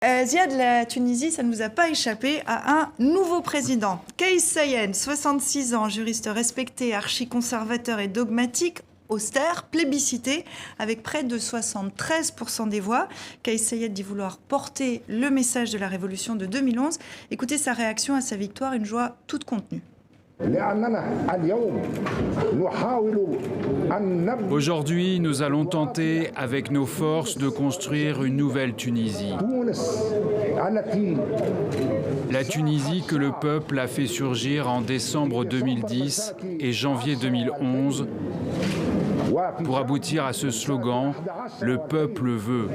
Ziad, la Tunisie, ça ne nous a pas échappé à un nouveau président. Kais Saied, 66 ans, juriste respecté, archi-conservateur et dogmatique, austère, plébiscité, avec près de 73% des voix. Kais Saied dit vouloir porter le message de la révolution de 2011. Écoutez sa réaction à sa victoire, une joie toute contenue. Aujourd'hui, nous allons tenter avec nos forces de construire une nouvelle Tunisie. La Tunisie que le peuple a fait surgir en décembre 2010 et janvier 2011 pour aboutir à ce slogan « Le peuple veut ».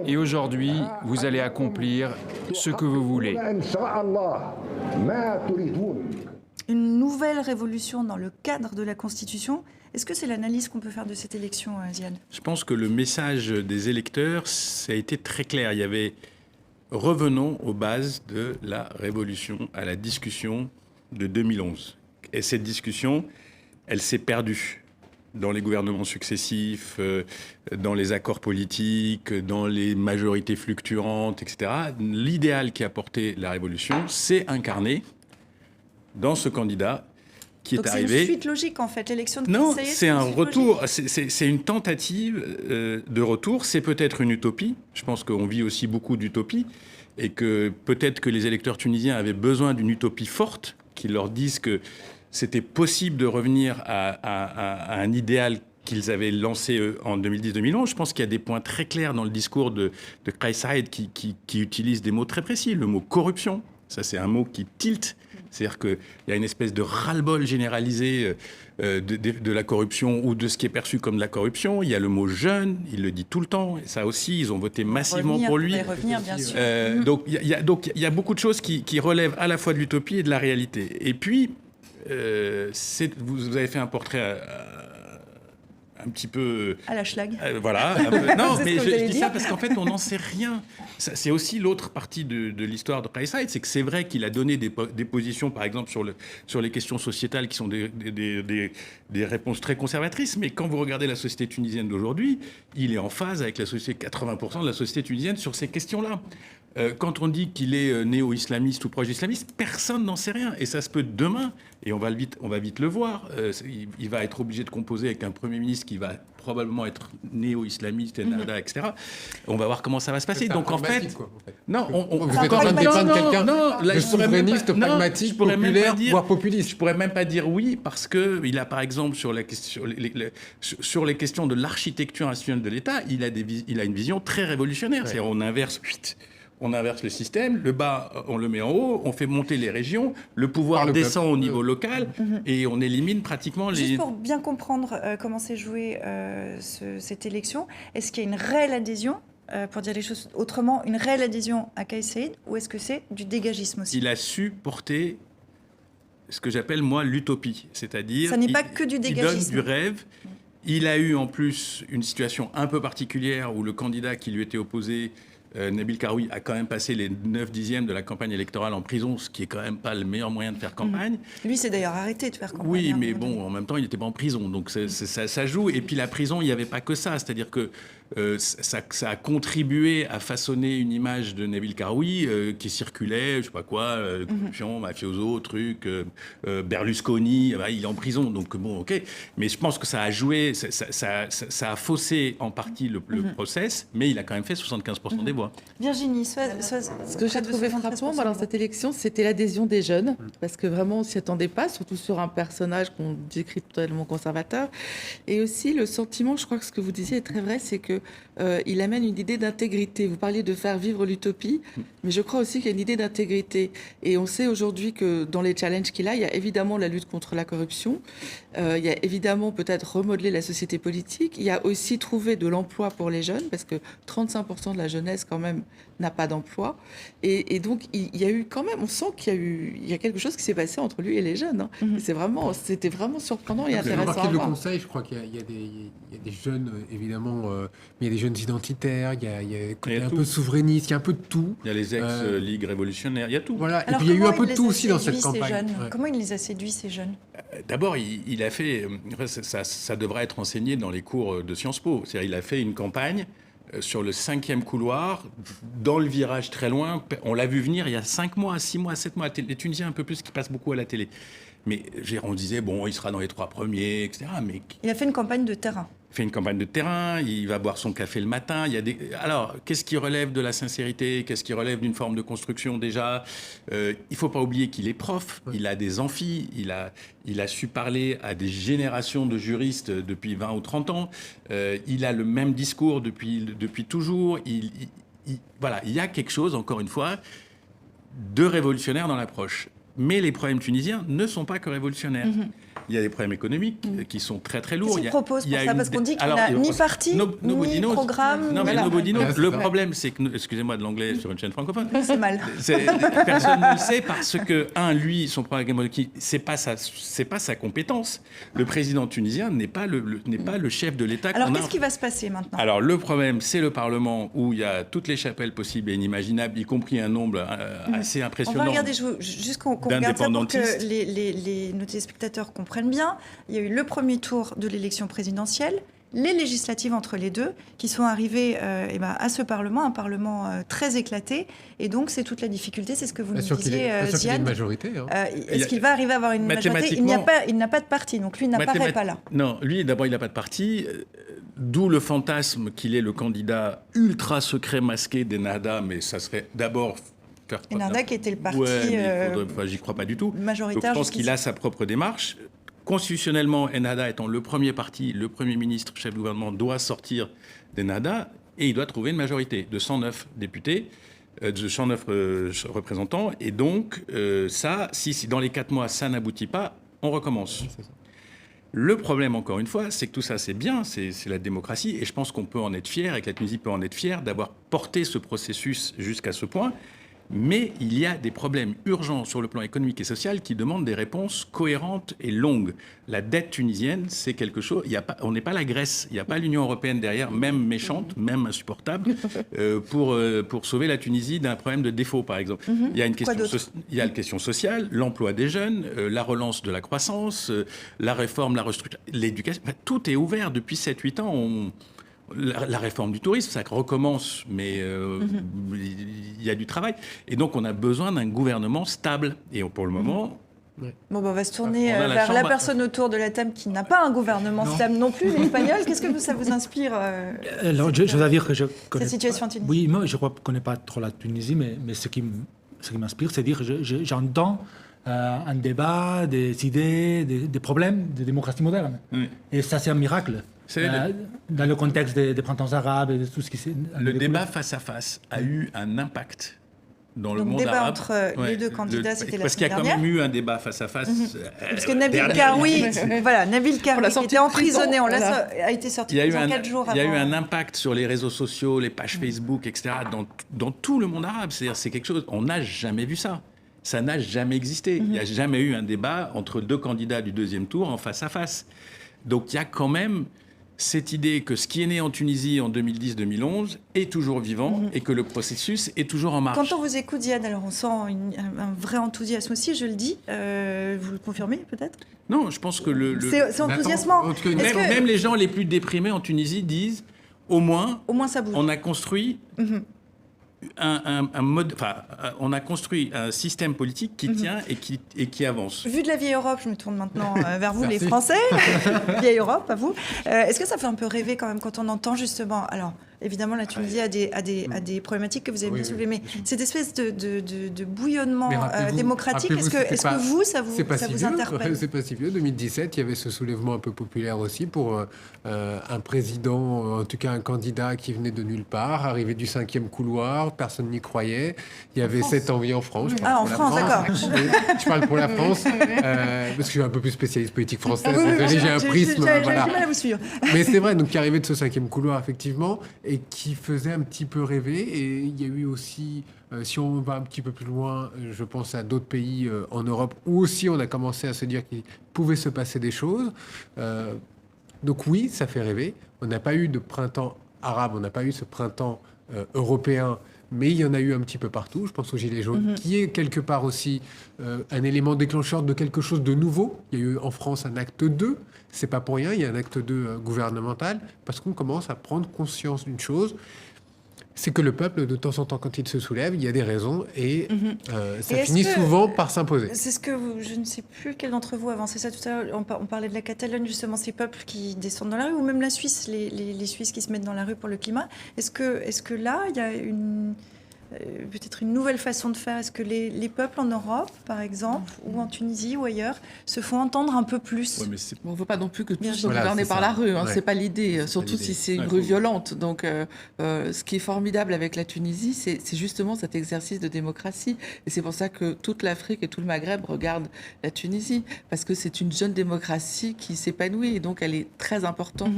Et aujourd'hui, vous allez accomplir ce que vous voulez. Une nouvelle révolution dans le cadre de la Constitution. Est-ce que c'est l'analyse qu'on peut faire de cette élection, Ziad ? Je pense que le message des électeurs, ça a été très clair. Il y avait « Revenons aux bases de la révolution, à la discussion de 2011 ». Et cette discussion, elle s'est perdue dans les gouvernements successifs, dans les accords politiques, dans les majorités fluctuantes, etc. L'idéal qui a porté la révolution s'est incarné dans ce candidat qui est arrivé. C'est une suite logique, en fait, l'élection de Non, Kais Saied, c'est un retour, c'est une tentative de retour. C'est peut-être une utopie. Je pense qu'on vit aussi beaucoup d'utopies et que peut-être que les électeurs tunisiens avaient besoin d'une utopie forte qui leur dise que c'était possible de revenir à un idéal qu'ils avaient lancé en 2010-2011. Je pense qu'il y a des points très clairs dans le discours de Kais Saied qui utilise des mots très précis. Le mot corruption, ça c'est un mot qui tilte. C'est-à-dire qu'il y a une espèce de ras-le-bol généralisé de la corruption ou de ce qui est perçu comme de la corruption. Il y a le mot jeune, il le dit tout le temps. Et ça aussi, ils ont voté massivement pour lui. Revenir, bien sûr. Donc il y a beaucoup de choses qui relèvent à la fois de l'utopie et de la réalité. Et puis, vous avez fait un portrait un petit peu... À la schlag. Voilà. Non, mais je dis ça parce qu'en fait, on n'en sait rien. C'est aussi l'autre partie de l'histoire de Kais Saied, c'est que c'est vrai qu'il a donné des positions, par exemple, sur les questions sociétales qui sont des réponses très conservatrices, mais quand vous regardez la société tunisienne d'aujourd'hui, il est en phase avec la société, 80% de la société tunisienne sur ces questions-là. Quand on dit qu'il est néo-islamiste ou proche islamiste, personne n'en sait rien. Et ça se peut demain, et on va vite le voir. Il va être obligé de composer avec un Premier ministre qui va probablement être néo-islamiste, etc. On va voir comment ça va se passer. Donc en fait... Non, vous êtes en train de dépeindre quelqu'un de souverainiste, pragmatique, populaire, voire populiste. Je pourrais même pas dire oui, parce qu'il a par exemple sur les questions de l'architecture institutionnelle de l'État, il a une vision très révolutionnaire. Ouais. C'est-à-dire on inverse le système, le bas, on le met en haut, on fait monter les régions, le pouvoir descend au niveau local et on élimine pratiquement les... Juste pour bien comprendre comment s'est jouée cette élection, est-ce qu'il y a une réelle adhésion, pour dire les choses autrement, une réelle adhésion à Kais Saied, ou est-ce que c'est du dégagisme aussi ? Il a su porter ce que j'appelle, moi, l'utopie, c'est-à-dire... Ça n'est pas que du dégagisme. Il donne du rêve. Il a eu en plus une situation un peu particulière où le candidat qui lui était opposé... Nabil Karoui a quand même passé les 9/10 de la campagne électorale en prison, ce qui est quand même pas le meilleur moyen de faire campagne. Lui, c'est d'ailleurs arrêté de faire campagne. Oui, mais bon, en même temps, il n'était pas en prison, donc ça joue. Et puis la prison, il n'y avait pas que ça, c'est-à-dire que ça a contribué à façonner une image de Nabil Karoui qui circulait, je sais pas quoi, corruption, mafioso, truc, Berlusconi, il est en prison, donc bon, ok. Mais je pense que ça a joué, ça a faussé en partie le process, mais il a quand même fait 75% des voix. Virginie, ce que j'ai trouvé frappant dans cette élection, c'était l'adhésion des jeunes, parce que vraiment on s'y attendait pas, surtout sur un personnage qu'on décrit totalement conservateur, et aussi le sentiment, je crois que ce que vous disiez est très vrai, c'est que il amène une idée d'intégrité. Vous parliez de faire vivre l'utopie, mais je crois aussi qu'il y a une idée d'intégrité. Et on sait aujourd'hui que dans les challenges qu'il a, il y a évidemment la lutte contre la corruption, il y a évidemment peut-être remodeler la société politique, il y a aussi trouver de l'emploi pour les jeunes, parce que 35% de la jeunesse quand même n'a pas d'emploi. Et donc il y a eu quand même, on sent qu'il y a quelque chose qui s'est passé entre lui et les jeunes. Hein. C'était vraiment surprenant et intéressant. Remarqué le Conseil, je crois qu'il y a des jeunes, évidemment, mais il y a des jeunes identitaires, il y a un peu souverainiste, il y a un peu de tout. Il y a les ex-ligues révolutionnaires, il y a tout. Voilà. Alors, et puis il y a eu un peu de tout aussi dans cette campagne. Comment il les a séduits, ces jeunes ? D'abord, il a fait, ça devrait être enseigné dans les cours de Sciences Po. C'est-à-dire, il a fait une campagne sur le 5e couloir, dans le virage très loin. On l'a vu venir il y a 5 mois, 6 mois, 7 mois. Les Tunisiens un peu plus qui passent beaucoup à la télé. Mais on disait, bon, il sera dans les 3 premiers, etc. Mais il a fait une campagne de terrain. Il fait une campagne de terrain, il va boire son café le matin. Alors, qu'est-ce qui relève de la sincérité? Qu'est-ce qui relève d'une forme de construction déjà? Il ne faut pas oublier qu'il est prof, il a des amphis, il a su parler à des générations de juristes depuis 20 ou 30 ans. Il a le même discours depuis toujours. Voilà, il y a quelque chose, encore une fois, de révolutionnaire dans l'approche. Mais les problèmes tunisiens ne sont pas que révolutionnaires. Il y a des problèmes économiques qui sont très très lourds. Qu'est-ce qu'il propose pour ça? Parce qu'on dit qu'il n'a ni parti, ni programme. Non, mais voilà. nobody knows. Le problème, c'est que, excusez-moi de l'anglais sur une chaîne francophone. C'est mal. Personne ne le sait parce que, lui, son programme, c'est pas sa compétence. Le président tunisien n'est pas le chef de l'État. Alors, qu'est-ce qui va se passer maintenant? Alors, le problème, c'est le Parlement où il y a toutes les chapelles possibles et inimaginables, y compris un nombre assez impressionnant. On va regarder, juste qu'on regarde ça pour que nos téléspectateurs comprennent bien. Il y a eu le premier tour de l'élection présidentielle, les législatives entre les deux, qui sont arrivées à ce Parlement, un Parlement très éclaté. Et donc, c'est toute la difficulté, c'est ce que vous nous disiez, Ziad. Il y a une majorité. Est-ce qu'il va arriver à avoir une majorité? Il n'a pas de parti, donc lui n'apparaît pas là. Non, lui, d'abord, il n'a pas de parti. D'où le fantasme qu'il est le candidat ultra secret masqué d'Ennahda, mais ça serait d'abord... Ennahda qui était le parti j'y crois pas du tout. Majoritaire. Donc, je pense qu'il a sa propre démarche. Constitutionnellement, Ennahda étant le premier parti, le Premier ministre, chef de gouvernement, doit sortir d'Ennahda et il doit trouver une majorité de 109 députés, de 109 représentants. Et donc, si dans les 4 mois, ça n'aboutit pas, on recommence. Le problème, encore une fois, c'est que tout ça, c'est bien, c'est la démocratie. Et je pense qu'on peut en être fier, et que la Tunisie peut en être fière d'avoir porté ce processus jusqu'à ce point. Mais il y a des problèmes urgents sur le plan économique et social qui demandent des réponses cohérentes et longues. La dette tunisienne, c'est quelque chose... on n'est pas la Grèce, il n'y a pas l'Union européenne derrière, même méchante, même insupportable, pour sauver la Tunisie d'un problème de défaut, par exemple. Il y a la question sociale, l'emploi des jeunes, la relance de la croissance, la réforme, la restructuration, l'éducation. Tout est ouvert depuis 7-8 ans. La réforme du tourisme, ça recommence, mais il y a du travail. Et donc, on a besoin d'un gouvernement stable. Et pour le moment... Bon, on va se tourner vers la personne autour de la table qui n'a pas un gouvernement stable non plus, l'espagnol. Qu'est-ce que ça vous inspire Alors, je dois dire que je connais... Cette situation en Tunisie. Oui, moi, je ne connais pas trop la Tunisie, mais ce qui m'inspire, c'est dire que j'entends un débat, des idées, des problèmes de démocratie moderne. Et ça, c'est un miracle. Dans le contexte des printemps arabes et de tout ce qui s'est... Le débat face à face a eu un impact dans le monde débat arabe. entre les deux candidats, c'était la parce qu'il y a semaine quand dernière. même eu un débat face à face. Parce que Nabil Karoui, qui était emprisonné, a été sorti en 4 jours avant. Il y a eu un impact sur les réseaux sociaux, les pages Facebook, etc., dans tout le monde arabe. C'est quelque chose... On n'a jamais vu ça. Ça n'a jamais existé. Il n'y a jamais eu un débat entre deux candidats du deuxième tour en face à face. Donc il y a quand même cette idée que ce qui est né en Tunisie en 2010-2011 est toujours vivant et que le processus est toujours en marche. Quand on vous écoute, Ziad, alors on sent un vrai enthousiasme aussi, je le dis. Vous le confirmez peut-être? Non, je pense que c'est enthousiasmant. Même les gens les plus déprimés en Tunisie disent au moins ça bouge. On a construit on a construit un système politique qui tient et qui avance. Vu de la vieille Europe, je me tourne maintenant vers vous, les Français. Vieille Europe, à vous. Est-ce que ça fait un peu rêver quand même quand on entend justement... Alors, évidemment, la Tunisie a des problématiques que vous avez bien soulevées, mais cette espèce de bouillonnement démocratique, est-ce que vous, ça vous interpelle? C'est pas si vieux. 2017, il y avait ce soulèvement un peu populaire aussi pour un président, en tout cas un candidat qui venait de nulle part, arrivé du 5e couloir, personne n'y croyait. Il y avait cette envie en France. En France, d'accord. Je parle pour la France, parce que je suis un peu plus spécialiste politique française. Désolé, j'ai un prisme. J'ai du mal à vous suivre. Mais c'est vrai, donc qui arrivait de ce 5e couloir, effectivement, et qui faisait un petit peu rêver. Et il y a eu aussi, si on va un petit peu plus loin, je pense à d'autres pays en Europe, où aussi on a commencé à se dire qu'il pouvait se passer des choses. Donc oui, ça fait rêver. On n'a pas eu de printemps arabe, on n'a pas eu ce printemps européen, mais il y en a eu un petit peu partout. Je pense aux Gilets jaunes, qui est quelque part aussi un élément déclencheur de quelque chose de nouveau. Il y a eu en France un acte 2, c'est pas pour rien, il y a un acte 2 gouvernemental, parce qu'on commence à prendre conscience d'une chose, c'est que le peuple, de temps en temps, quand il se soulève, il y a des raisons et ça finit souvent par s'imposer. C'est ce que je ne sais plus quel d'entre vous avançait ça tout à l'heure. On parlait de la Catalogne, justement, ces peuples qui descendent dans la rue, ou même la Suisse, les Suisses qui se mettent dans la rue pour le climat. Est-ce que là, il y a peut-être une nouvelle façon de faire? Est-ce que les peuples en Europe, par exemple, ou en Tunisie ou ailleurs, se font entendre un peu plus? On ne veut pas non plus que tout soit Voilà, gouverné c'est par ça. la rue, hein, Ouais. c'est pas l'idée, surtout si c'est une rue violente. Donc, ce qui est formidable avec la Tunisie, c'est justement cet exercice de démocratie. Et c'est pour ça que toute l'Afrique et tout le Maghreb regardent la Tunisie, parce que c'est une jeune démocratie qui s'épanouit, et donc elle est très importante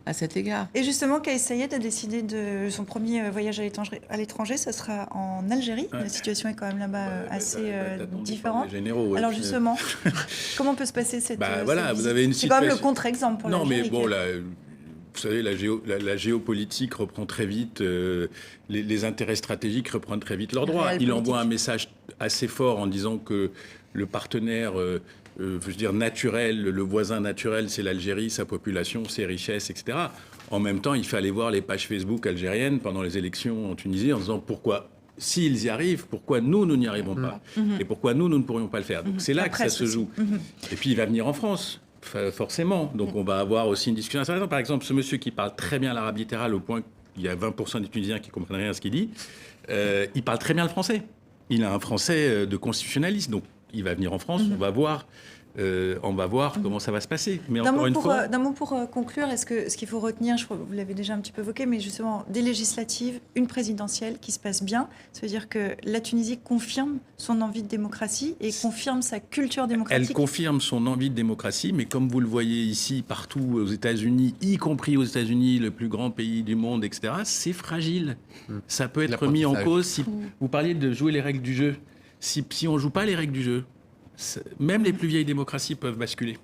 à cet égard. Et justement, Kais Saied a décidé de son premier voyage à l'étranger, ça sera en Algérie. Ouais. La situation est quand même là-bas assez différente. Les généraux, Alors justement, comment peut se passer cette voilà, cette vous visite avez une C'est quand même le situation- contre-exemple pour Non, mais l'Algérie. bon, vous savez, la géopolitique reprend très vite, les intérêts stratégiques reprennent très vite leur droit. Réelle Il envoie politique. un message assez fort en disant que le partenaire, je veux dire, naturel, le voisin naturel, c'est l'Algérie, sa population, ses richesses, etc. En même temps, il fallait voir les pages Facebook algériennes pendant les élections en Tunisie en disant pourquoi, s'ils y arrivent, pourquoi nous n'y arrivons pas et pourquoi nous ne pourrions pas le faire. Donc c'est là La que ça presse se aussi. joue. Et puis il va venir en France. Forcément. Donc on va avoir aussi une discussion intéressante. Par exemple, ce monsieur qui parle très bien l'arabe littéral au point qu'il y a 20% des Tunisiens qui ne comprennent rien à ce qu'il dit, il parle très bien le français. Il a un français de constitutionnaliste. Donc il va venir en France, on va voir comment ça va se passer. Mais encore une fois... D'un mot pour conclure, est-ce que ce qu'il faut retenir, je crois que vous l'avez déjà un petit peu évoqué, mais justement, des législatives, une présidentielle qui se passe bien, ça veut dire que la Tunisie confirme son envie de démocratie et confirme sa culture démocratique. Elle confirme son envie de démocratie, mais comme vous le voyez ici, partout aux États-Unis, y compris aux États-Unis, le plus grand pays du monde, etc., c'est fragile. Ça peut être mis en cause. Si vous parliez de jouer les règles du jeu. Si on ne joue pas les règles du jeu, même les plus vieilles démocraties peuvent basculer.